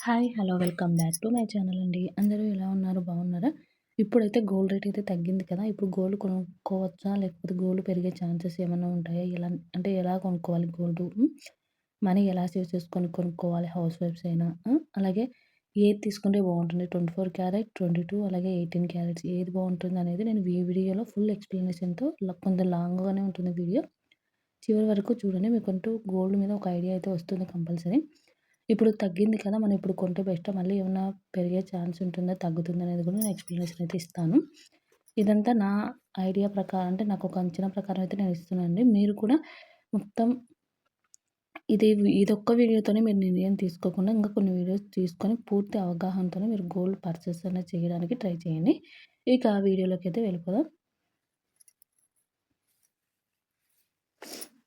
Hi! Hello! Welcome back to my channel అండి. అందరూ ఎలా ఉన్నారు? బాగున్నారా? ఇప్పుడైతే గోల్డ్ రేట్ అయితే తగ్గింది కదా! ఇప్పుడు గోల్డ్ కొనుక్కోవచ్చా? లేకపోతే గోల్డ్ పెరిగే ఛాన్సెస్ ఏమన్నా ఉంటాయా? ఎలా కొనుక్కోవాలి గోల్డు? మనీ ఎలా సేవ్ చేసుకొని కొనుక్కోవాలి హౌస్ వైఫ్స్ అయినా? అలాగే ఏది తీసుకుంటే బావుంటుంది? 24 క్యారెట్, 22 అలాగే 18 క్యారెట్స్ ఏది బావుంటుందనేది నేను ఈ వీడియోలో ఫుల్ ఎక్స్‌ప్లనేషన్‌తో కొంచెం లాంగ్‌గానే ఉంటుంది వీడియో. చివరి వరకు చూడండి. మీకంటూ గోల్డ్ మీద ఒక ఐడియా అయితే వస్తుంది కంపల్సరీ. ఇప్పుడు తగ్గింది కదా! మనం ఇప్పుడు కొంటే బెస్టా? మళ్ళీ ఏమన్నా పెరిగే ఛాన్స్ ఉంటుందా? తగ్గుతుందా? అనేది కూడా నేను ఎక్స్‌ప్లనేషన్ అయితే ఇస్తాను. ఇదంతా నా ఐడియా ప్రకారం అంటే నాకొక అంచనా ప్రకారం అయితే నేను ఇస్తున్నానండి. మీరు కూడా మొత్తం ఇదొక్క వీడియోతోనే మీరు నిర్ణయం తీసుకోకుండా ఇంకా కొన్ని వీడియోస్ తీసుకొని పూర్తి అవగాహనతోనే మీరు గోల్డ్ పర్చేస్ అనేది చేయడానికి ట్రై చేయండి. ఇక ఆ వీడియోలోకైతే వెళ్ళిపోదాం.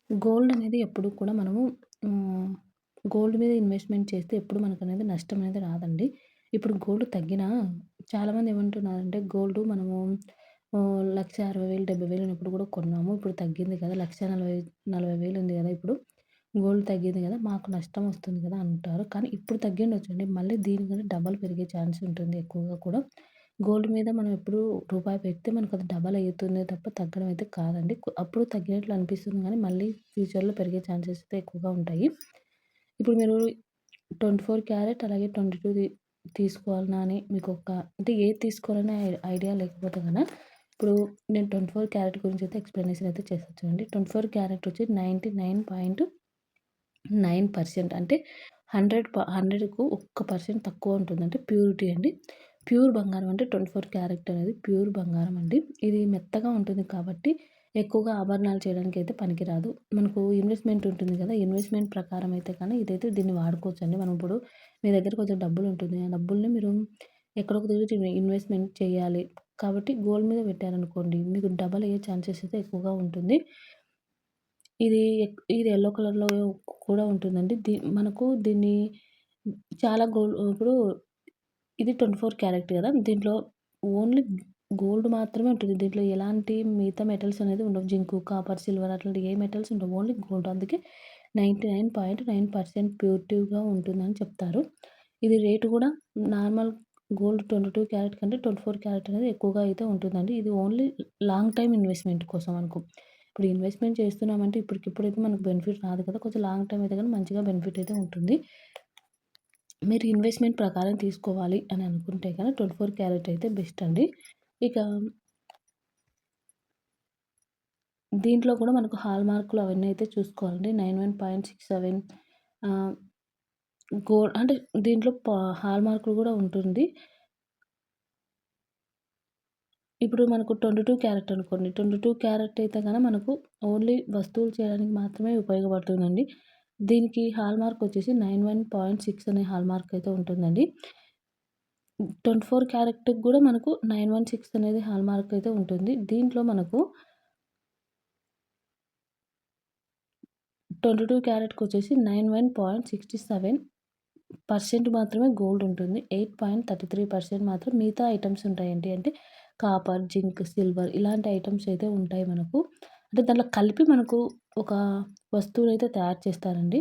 గోల్డ్ అనేది ఎప్పుడు కూడా మనము హ్మ్. గోల్డ్ మీద ఇన్వెస్ట్‌మెంట్ చేస్తే ఎప్పుడు మనకనేది నష్టం అనేది రాదండి. ఇప్పుడు గోల్డ్ తగ్గినా చాలామంది ఏమంటున్నారంటే గోల్డ్ మనము 1,60,000, 70,000 ఉన్నప్పుడు కూడా కొన్నాము. ఇప్పుడు తగ్గింది కదా! 1,40,000 ఉంది కదా! ఇప్పుడు గోల్డ్ తగ్గింది కదా! మాకు నష్టం వస్తుంది కదా! అంటారు. కానీ ఇప్పుడు తగ్గిండొచ్చండి. మళ్ళీ దీనికంటే డబల్ పెరిగే ఛాన్స్ ఉంటుంది ఎక్కువగా కూడా. గోల్డ్ మీద మనం ఎప్పుడు రూపాయి పెడితే మనకది డబల్ అయితుందే తప్ప తగ్గడం అయితే కాదండి. అప్పుడు తగ్గినట్లు అనిపిస్తుంది గానీ, మళ్ళీ ఫ్యూచర్‌లో పెరిగే ఛాన్సెస్ అయితే ఎక్కువగా ఉంటాయి. ఇప్పుడు మీరు 24 క్యారెట్ అలాగే 22 తీసుకోవాలనా అని మీకొక అంటే ఏది తీసుకోవాలనే ఐడియా లేకపోతే గనక ఇప్పుడు నేను 24 క్యారెట్ గురించి అయితే ఎక్స్‌ప్లనేషన్ అయితే చేస్తా చూడండి. 24 క్యారెట్ వచ్చి 99.9% అంటే 100కు ఒక్క పర్సెంట్ తక్కువ ఉంటుంది. అంటే ప్యూరిటీ అండి. ప్యూర్ బంగారం అంటే 24 క్యారెట్ అనేది ప్యూర్ బంగారం అండి. ఇది మెత్తగా ఉంటుంది కాబట్టి ఎక్కువగా ఆభరణాలు చేయడానికైతే పనికిరాదు. మనకు ఇన్వెస్ట్‌మెంట్ ఉంటుంది కదా! ఇన్వెస్ట్‌మెంట్ ప్రకారం అయితే కానీ ఇదైతే దీన్ని వాడుకోవచ్చండి. మనం ఇప్పుడు మీ దగ్గర కొంచెం డబ్బులుంటుంది. ఆ డబ్బుల్ని మీరు ఎక్కడో ఒక దగ్గర ఇన్వెస్ట్‌మెంట్ చేయాలి. కాబట్టి గోల్డ్ మీద పెట్టారనుకోండి మీకు డబల్ అయ్యే ఛాన్సెస్ అయితే ఎక్కువగా ఉంటుంది. ఇది యెల్లో కలర్‌లో కూడా ఉంటుందండి. మనకు దీన్ని చాలా ఇప్పుడు ఇది 24 క్యారెట్ గదా! దీంట్లో ఓన్లీ గోల్డ్ మాత్రమే ఉంటుంది. దీంట్లో ఎలాంటి మిగతా మెటల్స్ అనేది ఉండవు. జింకు, కాపర్, సిల్వర్ అట్లాంటి ఏ మెటల్స్ ఉండవు. Only gold. అందుకే 99.9% ప్యూరిటీగా ఉంటుందని చెప్తారు. ఇది రేటు గూడా నార్మల్ గోల్డ్ 22 క్యారెట్ కంటే 24 క్యారెట్ అనేది ఎక్కువగా అయితే ఉంటుందండి. ఇది ఓన్లీ లాంగ్ టైమ్ ఇన్వెస్ట్‌మెంట్ కోసం అనుకో. ఇప్పుడు ఇన్వెస్ట్‌మెంట్ చేస్తున్నామంటే ఇప్పటికిప్పుడైతే మనకు బెనిఫిట్ రాదు కదా! కొంచెం లాంగ్ టైమ్ అయితే గాని మంచిగా బెనిఫిట్ అయితే ఉంటుంది. మీరు ఇన్వెస్ట్‌మెంట్ ప్రకారం తీసుకోవాలి అని అనుకుంటే గనక 24 క్యారెట్ అయితే బెస్ట్ అండి. ఇక దీంట్లో కూడా మనకు హాల్ మార్కులు అవన్నీ అయితే చూసుకోవాలండి. 91.67 ఆహ్, అంటే దీంట్లో హాల్ మార్కులు కూడా ఉంటుంది. ఇప్పుడు మనకు 22 క్యారెట్ అనుకోండి. 22 క్యారెట్ అయితే గనక మనకు ఓన్లీ వస్తువులు చేయడానికి మాత్రమే ఉపయోగపడుతుందండి. దీనికి హాల్ మార్క్ వచ్చేసి 91.6 అనే హాల్ మార్క్ అయితే ఉంటుందండి. 24 క్యారెట్‌కి గూడా మనకు 916 అనేది హాల్ మార్క్ అయితే ఉంటుంది. దీంట్లో మనకు 22 క్యారెట్‌కొచ్చేసి 91.67% మాత్రమే గోల్డ్ ఉంటుంది. 8.33% మాత్రం మిగతా ఐటెమ్స్ ఉంటాయి. ఏంటి అంటే కాపర్, జింక్, సిల్వర్ ఇలాంటి ఐటెమ్స్ అయితే ఉంటాయి మనకు. అంటే దాంట్లో కలిపి మనకు ఒక వస్తువునైతే తయారు చేస్తారండి.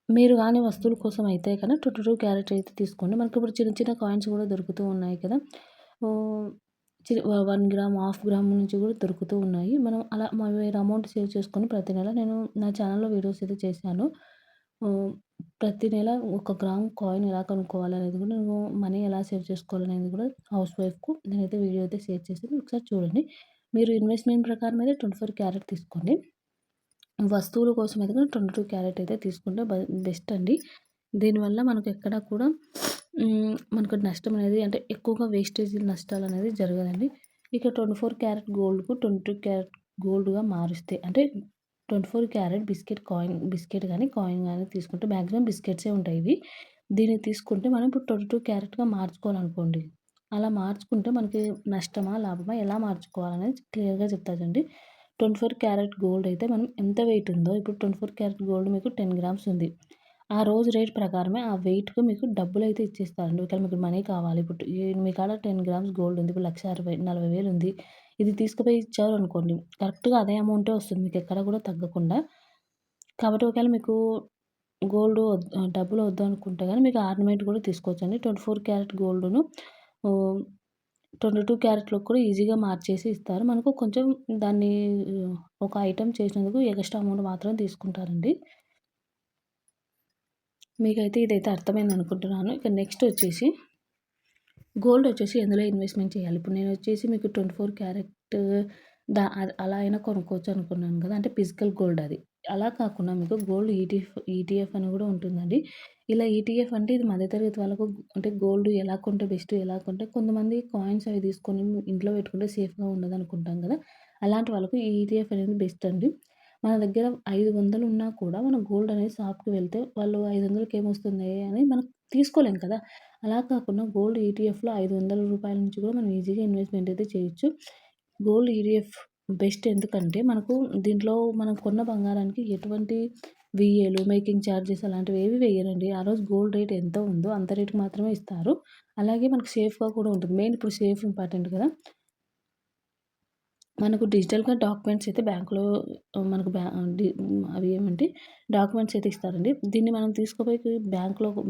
మీరు గాని వస్తువుల కోసం అయితే కనుక 22 క్యారెట్ అయితే తీసుకోండి. మనకిప్పుడు చిన్న చిన్న కాయిన్స్ గూడా దొరుకుతూ ఉన్నాయి కదా! ఓహ్! 1 గ్రామ్, హాఫ్ గ్రామ్ నుంచి గూడా దొరుకుతూ ఉన్నాయి. మనం అలా మీరు అమౌంట్ సేవ్ చేసుకొని ప్రతి నెల నేను నా ఛానెల్‌లో వీడియోస్ అయితే చేశాను. ఆహ్, ప్రతి నెల ఒక గ్రామ్ కాయిన్ ఎలా కొనుక్కోవాలనేది కూడా నేను మనీ ఎలా సేవ్ చేసుకోవాలనేది కూడా హౌస్ వైఫ్‌కు నేనైతే వీడియో అయితే షేర్ చేశాను. ఒకసారి చూడండి. మీరు ఇన్వెస్ట్‌మెంట్ ప్రకారం అయితే 24 క్యారెట్ తీసుకోండి. వస్తువుల కోసం అయితే గనుక 22 క్యారెట్ అయితే తీసుకుంటే బెస్ట్ అండి. దీనివల్ల మనకు ఎక్కడ కూడా మనకు నష్టం అనేది అంటే ఎక్కువగా వేస్టేజ్ నష్టాలనేది జరగదండి. ఇక 24 క్యారెట్ గోల్డ్‌కు 22 క్యారెట్ గోల్డ్‌గా మారిస్తే అంటే 24 క్యారెట్ బిస్కెట్ గాని, కాయిన్ గాని తీసుకుంటే మాక్సిమం బిస్కెట్సే ఉంటాయి ఇవి. దీన్ని తీసుకుంటే మనం ఇప్పుడు 22 క్యారెట్‌గా మార్చుకోవాలనుకోండి. అలా మార్చుకుంటే మనకి నష్టమా? లాభమా? ఎలా మార్చుకోవాలనేది క్లియర్‌గా చెప్తా చూడండి. 24 క్యారెట్ గోల్డ్ అయితే మనం ఎంత వెయిట్ ఉందో ఇప్పుడు 24 క్యారెట్ గోల్డ్ మీకు 10 గ్రామ్స్ ఉంది. ఆ రోజు రేట్ ప్రకారమే ఆ వెయిట్‌కి మీకు డబ్బులైతే ఇచ్చేస్తారండి. ఒకవేళ మీకు మనీ కావాలి ఇప్పుడు మీ కాడ 10 గ్రామ్స్ గోల్డ్ ఉంది. ఇప్పుడు 1,60,000 ఉంది. ఇది తీసుకుపోయి ఇచ్చారనుకోండి కరెక్ట్‌గా అదే అమౌంటే వస్తుంది. మీకు ఎక్కడ కూడా తగ్గకుండా. కాబట్టి ఒకవేళ మీకు డబ్బులు వద్దనుకుంటే గాని మీకు ఆర్నమెంట్ కూడా తీసుకోవచ్చండి. 24 క్యారెట్ గోల్డ్‌ను ఆహ్, 22 క్యారెట్‌లోకి కూడా ఈజీగా మార్చేసి ఇస్తారు. మనకు కొంచెం దాన్ని ఒక ఐటెమ్ చేసినందుకు ఎగస్ట్రా అమౌంట్ మాత్రం తీసుకుంటారండి. మీకైతే ఇదైతే అర్థమైందనుకుంటున్నాను. ఇక నెక్స్ట్ వచ్చేసి గోల్డ్ వచ్చేసి ఎందులో ఇన్వెస్ట్‌మెంట్ చేయాలి? ఇప్పుడు నేనొచ్చేసి మీకు 24 క్యారెట్ అలా అయినా కొనుక్కోవచ్చు అనుకున్నాను కదా! అంటే ఫిజికల్ గోల్డ్ అది. అలా కాకుండా మీకు గోల్డ్ ఈటీఎఫ్ అని కూడా ఉంటుందండి. ఇలా ఈటీఎఫ్ అంటే ఇది మధ్య తరగతి వాళ్ళకు అంటే గోల్డ్ ఎలా కొంటే బెస్ట్, ఎలా కొంటే కొంతమంది కాయిన్స్ అవి తీసుకొని ఇంట్లో పెట్టుకుంటే సేఫ్‌గా ఉండదనుకుంటాం కదా! అలాంటి వాళ్ళకు ఈ ఈటీఎఫ్ అనేది బెస్ట్ అండి. మన దగ్గర 500 ఉన్నా కూడా మనం గోల్డ్ అనేది షాప్‌కి వెళ్తే వాళ్ళు 500కి ఏమొస్తుంది అని మనం తీసుకోలేం కదా! అలా కాకుండా గోల్డ్ ఈటీఎఫ్‌లో రూ. 500 నుంచి కూడా మనం ఈజీగా ఇన్వెస్ట్‌మెంట్ అయితే చేయొచ్చు. గోల్డ్ ఈటీఎఫ్ బెస్ట్ ఎందుకంటే మనకు దీంట్లో మనం కొన్న బంగారానికి ఎటువంటి విఏలు, మేకింగ్ చార్జెస్ అలాంటివి ఏవి వేయరండి. ఆ రోజు గోల్డ్ రేట్ ఎంత ఉందో అంత రేట్‌కి మాత్రమే ఇస్తారు. అలాగే మనకు సేఫ్‌గా కూడా ఉంటుంది. మెయిన్ ఇప్పుడు సేఫ్ ఇంపార్టెంట్ కదా! మనకు డిజిటల్‌గా డాక్యుమెంట్స్ అయితే బ్యాంక్‌లో మనకు అవి ఏమంటే డాక్యుమెంట్స్ అయితే ఇస్తారండి. దీన్ని మనం తీసుకుపోయి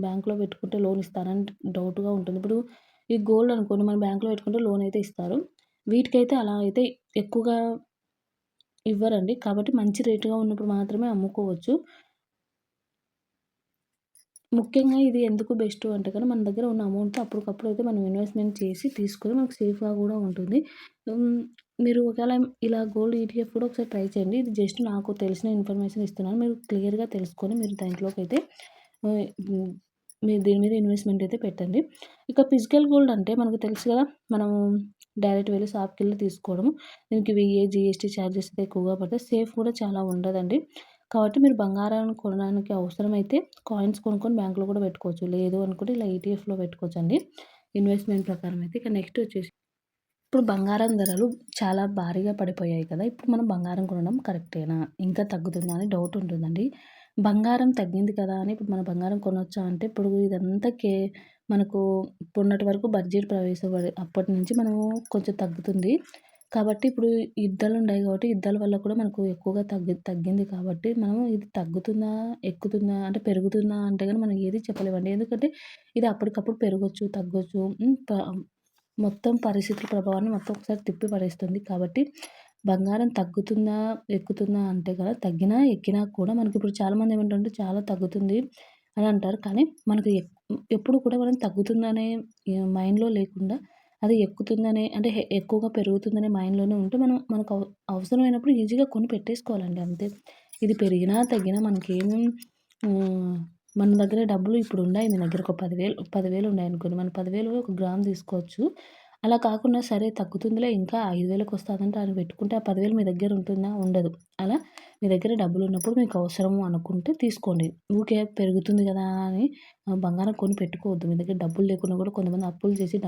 బ్యాంక్‌లో పెట్టుకుంటే లోన్ ఇస్తారని డౌట్‌గా ఉంటుంది. ఇప్పుడు ఈ గోల్డ్ అనుకోండి మనం బ్యాంక్‌లో పెట్టుకుంటే లోన్ అయితే ఇస్తారు. వీటికైతే అలా అయితే ఎక్కువగా ఇవ్వరండి. కాబట్టి మంచి రేట్‌గా ఉన్నప్పుడు మాత్రమే అమ్ముకోవచ్చు. ముఖ్యంగా ఇది ఎందుకు బెస్టు అంటే గన మన దగ్గర ఉన్న అమౌంట్‌తో అప్పటికప్పుడు అయితే మనం ఇన్వెస్ట్‌మెంట్ చేసి తీసుకొని మనకు సేఫ్‌గా గూడా ఉంటుంది. హ్మ్. మీరు ఒకవేళ ఇలా గోల్డ్ ఈటీఎఫ్ కూడా ఒకసారి ట్రై చేయండి. ఇది జస్ట్ నాకు తెలిసిన ఇన్ఫర్మేషన్ ఇస్తున్నాను. మీరు క్లియర్‌గా తెలుసుకొని మీరు దాంట్లోకైతే హ్మ్. మీరు దీని మీద ఇన్వెస్ట్‌మెంట్ అయితే పెట్టండి. ఇక ఫిజికల్ గోల్డ్ అంటే మనకు తెలుసు గదా! మనము డైరెక్ట్ వెళ్లి షాప్‌కెళ్ళి తీసుకోవడము. దీనికి విఏ, జీఎస్టీ చార్జెస్ అయితే ఎక్కువగా పడతాయి. సేఫ్ కూడా చాలా ఉండదండి. కాబట్టి మీరు బంగారాన్ని కొనడానికి అవసరమైతే కాయిన్స్ కొనుక్కొని బ్యాంక్‌లో కూడా పెట్టుకోవచ్చు. లేదు అనుకుంటే ఇలా ఈటీఎఫ్‌లో పెట్టుకోవచ్చండి. ఇన్వెస్ట్‌మెంట్ ప్రకారం అయితే. ఇక నెక్స్ట్ వచ్చేసి ఇప్పుడు బంగారం ధరలు చాలా భారీగా పడిపోయాయి కదా! ఇప్పుడు మనం బంగారం కొనడం కరెక్టేనా? ఇంకా తగ్గుతుందా అని డౌట్ ఉంటుందండి. బంగారం తగ్గింది కదా! అని ఇప్పుడు మనం బంగారం కొనొచ్చా అంటే ఇప్పుడు ఇదంతా మనకు మొన్నటి వరకు బడ్జెట్ ప్రవేశపడి అప్పటి నుంచి మనము కొంచెం తగ్గుతుంది. కాబట్టి ఇప్పుడు యుద్ధాలున్నాయి కాబట్టి యుద్ధాల వల్ల కూడా మనకు ఎక్కువగా తగ్గింది కాబట్టి మనం ఇది తగ్గుతుందా? ఎక్కుతుందా? అంటే పెరుగుతుందా? అంటే గనుక మనం ఏది చెప్పలేమండి. ఎందుకంటే ఇది అప్పటికప్పుడు పెరగొచ్చు, తగ్గొచ్చు. మొత్తం పరిస్థితుల ప్రభావాన్ని మొత్తం ఒకసారి తిప్పి పడేస్తుంది. కాబట్టి బంగారం తగ్గుతుందా? ఎక్కుతుందా? అంటే గల తగ్గినా, ఎక్కినా కూడా మనకిప్పుడు చాలామంది ఏమంటారంటే చాలా తగ్గుతుంది అని అంటారు. కానీ మనకు ఎప్పుడు కూడా మనం తగ్గుతుందనే మైండ్‌లో లేకుండా అది ఎక్కుతుందనే అంటే ఎక్కువగా పెరుగుతుందనే మైండ్‌లోనే ఉంటే మనం మనకు అవసరమైనప్పుడు ఈజీగా కొని పెట్టేసుకోవాలండి అంతే. ఇది పెరిగినా, తగ్గినా మనకేమి ఆహ్, మన దగ్గర డబ్బులు ఇప్పుడున్నాయి మీ దగ్గర ఒక 10,000 ఉన్నాయనుకోండి. మనం 10,000 ఒక గ్రామ్ తీసుకోవచ్చు. అలా కాకుండా సరే తగ్గుతుందిలే ఇంకా 5,000కి వస్తదంటే అని పెట్టుకుంటే ఆ 10,000 మీ దగ్గర ఉంటుందా? ఉండదు. అలా మీ దగ్గర డబ్బులున్నప్పుడు మీకు అవసరము అనుకుంటే తీసుకోండి. ఊకే పెరుగుతుంది గదా! అని బంగారం కొని పెట్టుకోవద్దు. మీ దగ్గర డబ్బులు లేకున్నా కూడా కొంతమంది అప్పులు చేసి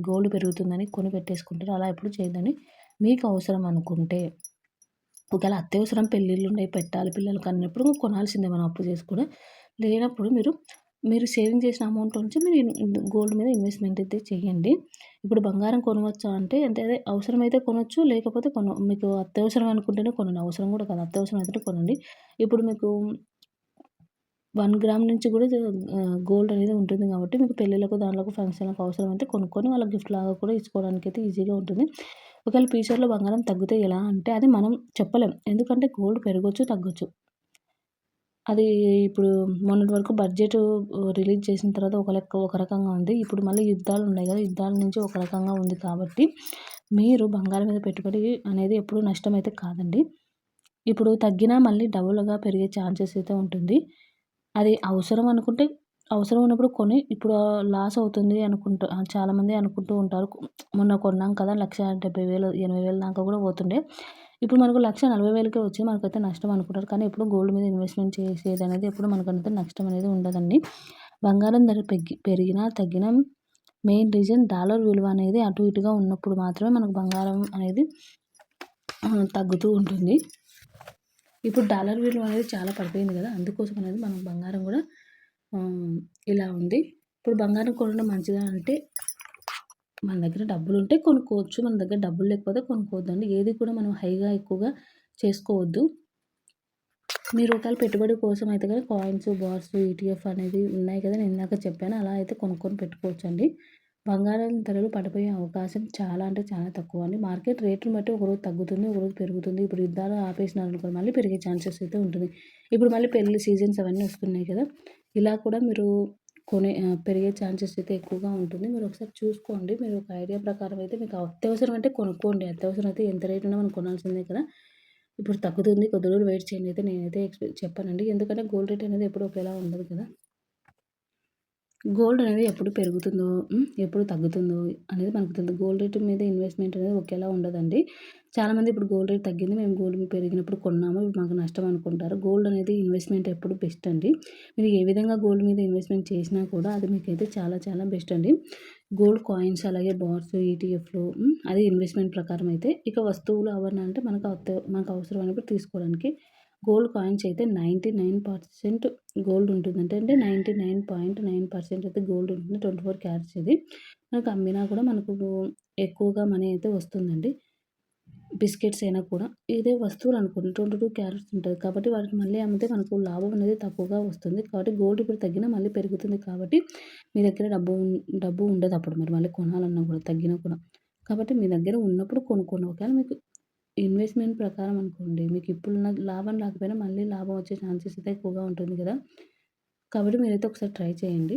గోల్డ్ పెరుగుతుందని కొని పెట్టేసుకుంటారు. అలా ఎప్పుడు చేయొద్దండి. మీకు అవసరం అనుకుంటే ఒకవేళ అత్యవసరం పెళ్ళిళ్ళున్నాయి పెట్టాలి పిల్లలకన్నప్పుడు కొనాల్సిందే మనం అప్పు చేసి కూడా. లేనప్పుడు మీరు సేవింగ్ చేసిన అమౌంట్ నుంచి మీరు గోల్డ్ మీద ఇన్వెస్ట్‌మెంట్ అయితే చేయండి. ఇప్పుడు బంగారం కొనవచ్చా అంటే, అంటే అదే అవసరమైతే కొనొచ్చు. లేకపోతే మీకు అత్యవసరం అనుకుంటేనే కొనండి. అవసరం కూడా కాదు. అత్యవసరం అయితే కొనండి. ఇప్పుడు మీకు 1 గ్రామ్ నుంచి కూడా గోల్డ్ అనేది ఉంటుంది కాబట్టి మీకు పెళ్ళిళ్ళకు, దాంట్లోకి ఫంక్షన్‌లకు అవసరమైతే కొనుక్కొని వాళ్ళకి గిఫ్ట్‌లాగా కూడా ఇచ్చుకోవడానికైతే ఈజీగా ఉంటుంది. ఒకవేళ ఫ్యూచర్‌లో బంగారం తగ్గితే ఎలా అంటే అది మనం చెప్పలేం. ఎందుకంటే గోల్డ్ పెరగొచ్చు, తగ్గొచ్చు. అది ఇప్పుడు మొన్నటి వరకు బడ్జెటు రిలీజ్ చేసిన తర్వాత ఒక రకంగా ఉంది. ఇప్పుడు మళ్ళీ యుద్ధాలున్నాయి గదా! యుద్ధాల నుంచి ఒక రకంగా ఉంది కాబట్టి, మీరు బంగారం మీద పెట్టుబడి అనేది ఎప్పుడు నష్టమైతే కాదండి. ఇప్పుడు తగ్గినా మళ్ళీ డబుల్‌గా పెరిగే ఛాన్సెస్ అయితే ఉంటుంది. అది అవసరం అనుకుంటే అవసరం ఉన్నప్పుడు కొని ఇప్పుడు లాస్ అవుతుంది చాలామంది అనుకుంటూ ఉంటారు. మొన్న కొన్నాం కదా! 1,70,000, 80,000 దాకా కూడా పోతుండే. ఇప్పుడు మనకు 1,40,000కే వచ్చి మనకైతే నష్టం అనుకుంటారు. కానీ ఎప్పుడు గోల్డ్ మీద ఇన్వెస్ట్‌మెంట్ చేసేదనేది ఎప్పుడు మనకంత నష్టం అనేది ఉండదండి. బంగారం ధర పెరిగినా, తగ్గినా మెయిన్ రీజన్ డాలర్ విలువ అనేది అటు ఇటుగా ఉన్నప్పుడు మాత్రమే మనకు బంగారం అనేది తగ్గుతూ ఉంటుంది. ఇప్పుడు డాలర్ విలువ అనేది చాలా పడిపోయింది గదా! అందుకోసం అనేది మనం బంగారం గూడా ఇలా ఉంది. ఇప్పుడు బంగారం కొనడం మంచిదా అంటే, మన దగ్గర డబ్బులుంటే కొనుక్కోవచ్చు. మన దగ్గర డబ్బులు లేకపోతే కొనుక్కోవద్దండి. ఏది కూడా మనం ఎక్కువగా చేసుకోవద్దు. మీరు ఒకవేళ పెట్టుబడి కోసం అయితే గనుక కాయిన్స్, బార్స్, ఈటీఎఫ్ అనేది ఉన్నాయి కదా! నేను ఇందాక చెప్పాను. అలా అయితే కొనుక్కొని పెట్టుకోవచ్చండి. బంగారం ధరలు పడిపోయే అవకాశం చాలా అంటే చాలా తక్కువండి. మార్కెట్ రేట్‌ని బట్టి ఒకరోజు తగ్గుతుంది, ఒకరోజు పెరుగుతుంది. ఇప్పుడు యుద్ధాలు ఆపేసినారనుకో మళ్ళీ పెరిగే ఛాన్సెస్ అయితే ఉంటుంది. ఇప్పుడు మళ్ళీ పెళ్లి సీజన్స్ అవన్నీ వస్తున్నాయి కదా! ఇలా కూడా మీరు పెరిగే ఛాన్సెస్ అయితే ఎక్కువగా ఉంటుంది. మీరు ఒకసారి చూసుకోండి. మీరు ఒక ఐడియా ప్రకారం అయితే మీకు అత్యవసరం అంటే కొనుక్కోండి. అత్యవసరం అయితే ఎంత రేట్ ఉన్నా మనం కొనాల్సిందే కదా! ఇప్పుడు తగ్గుతుంది. కొద్ది రోజులు వెయిట్ చేయండి అయితే నేనైతే చెప్పానండి. ఎందుకంటే గోల్డ్ రేట్ అనేది ఎప్పుడు ఒకేలా ఉండదు కదా! గోల్డ్ అనేది ఎప్పుడు పెరుగుతుందో, ఎప్పుడు తగ్గుతుందో అనేది మనకు తెలీదు. గోల్డ్ రేట్ మీద ఇన్వెస్ట్‌మెంట్ అనేది ఒకేలా ఉండదండి. చాలామంది ఇప్పుడు గోల్డ్ రేట్ తగ్గింది. మేము గోల్డ్ పెరిగినప్పుడు కొన్నాము. ఇప్పుడు మాకు నష్టం అనుకుంటారు. గోల్డ్ అనేది ఇన్వెస్ట్‌మెంట్ ఎప్పుడు బెస్ట్ అండి. మీరు ఏ విధంగా గోల్డ్ మీద ఇన్వెస్ట్‌మెంట్ చేసినా కూడా అది మీకైతే చాలా చాలా బెస్ట్ అండి. గోల్డ్ కాయిన్స్ అలాగే బార్స్, ఈటీఎఫ్‌లు అది ఇన్వెస్ట్‌మెంట్ ప్రకారం అయితే. ఇక వస్తువులు అవన్నీ అంటే మనకు అవసరమైనప్పుడు తీసుకోవడానికి. గోల్డ్ కాయిన్స్ అయితే 99% గోల్డ్ ఉంటుందంటే అంటే 99.9% అయితే గోల్డ్ ఉంటుంది. 24 క్యారెట్స్ ఇది. మనకు అమ్మినా కూడా మనకు ఎక్కువగా మనీ అయితే వస్తుందండి. బిస్కెట్స్ అయినా కూడా. ఇదే వస్తువులనుకోండి 22 క్యారెట్స్ ఉంటది. కాబట్టి వాటిని మళ్ళీ అమ్మితే మనకు లాభం అనేది తక్కువగా వస్తుంది. కాబట్టి గోల్డ్ ఇప్పుడు తగ్గినా మళ్ళీ పెరుగుతుంది కాబట్టి మీ దగ్గర డబ్బు ఉండదప్పుడు మీరు మళ్ళీ కొనాలన్నా కూడా తగ్గినా కూడా. కాబట్టి మీ దగ్గర ఉన్నప్పుడు కొనుక్కోండి. ఒకవేళ మీకు ఇన్వెస్ట్‌మెంట్ ప్రకారం అనుకోండి మీకు ఇప్పుడున్న లాభం రాకపోయినా మళ్ళీ లాభం వచ్చే ఛాన్సెస్ అయితే ఎక్కువగా ఉంటుంది కదా! కాబట్టి మీరైతే ఒకసారి ట్రై చేయండి.